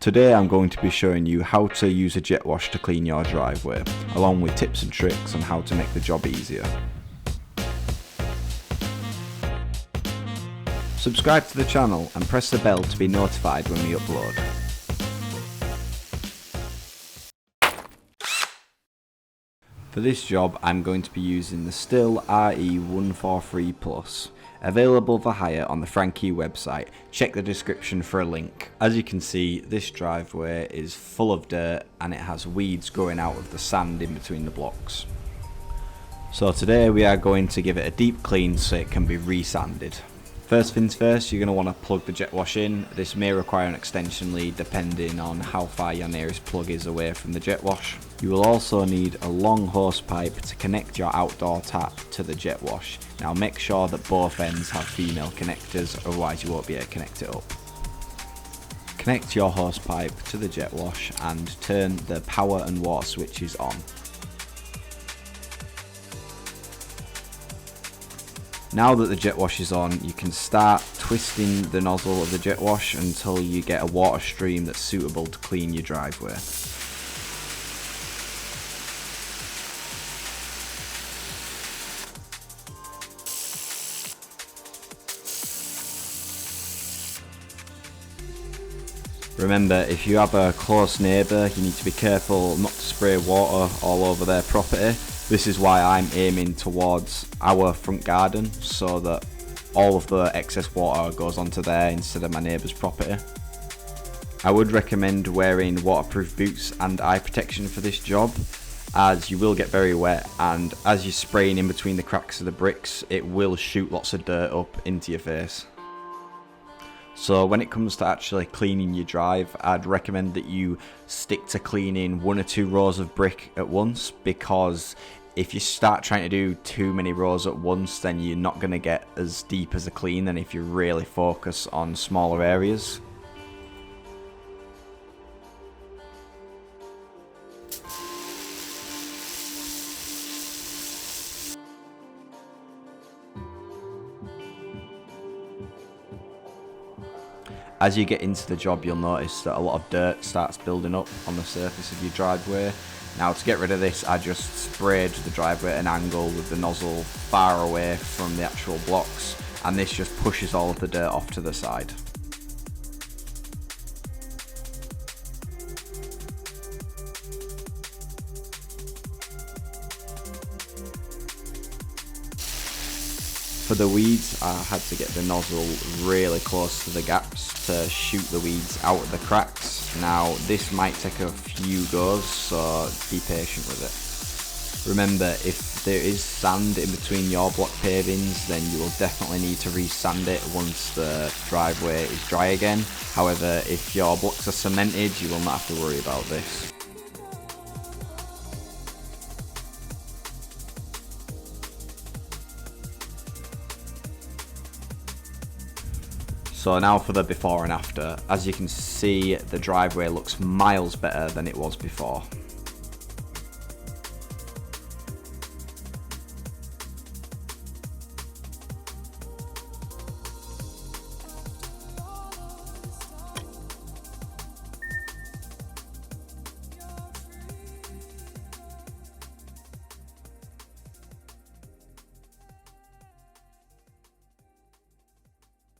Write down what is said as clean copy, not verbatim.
Today I'm going to be showing you how to use a jet wash to clean your driveway, along with tips and tricks on how to make the job easier. Subscribe to the channel and press the bell to be notified when we upload. For this job I'm going to be using the STHIL RE 143 Plus. Available for hire on the Frankie website. Check the description for a link. As you can see, this driveway is full of dirt and it has weeds growing out of the sand in between the blocks. So today we are going to give it a deep clean so it can be resanded. First things first, you're going to want to plug the jet wash in. This may require an extension lead depending on how far your nearest plug is away from the jet wash. You will also need a long hose pipe to connect your outdoor tap to the jet wash. Now make sure that both ends have female connectors, otherwise you won't be able to connect it up. Connect your hose pipe to the jet wash and turn the power and water switches on. Now that the jet wash is on, you can start twisting the nozzle of the jet wash until you get a water stream that's suitable to clean your driveway. Remember, if you have a close neighbour, you need to be careful not to spray water all over their property. This is why I'm aiming towards our front garden so that all of the excess water goes onto there instead of my neighbour's property. I would recommend wearing waterproof boots and eye protection for this job, as you will get very wet, and as you're spraying in between the cracks of the bricks, it will shoot lots of dirt up into your face. So when it comes to actually cleaning your drive, I'd recommend that you stick to cleaning 1 or 2 rows of brick at once, because if you start trying to do too many rows at once, then you're not going to get as deep as a clean than if you really focus on smaller areas. As you get into the job, you'll notice that a lot of dirt starts building up on the surface of your driveway. Now, to get rid of this, I just sprayed the driveway at an angle with the nozzle far away from the actual blocks, and this just pushes all of the dirt off to the side. For the weeds, I had to get the nozzle really close to the gaps to shoot the weeds out of the cracks. Now this might take a few goes, so be patient with it. Remember, if there is sand in between your block pavings, then you will definitely need to re-sand it once the driveway is dry again. However, if your blocks are cemented, you will not have to worry about this. So now for the before and after. As you can see, the driveway looks miles better than it was before.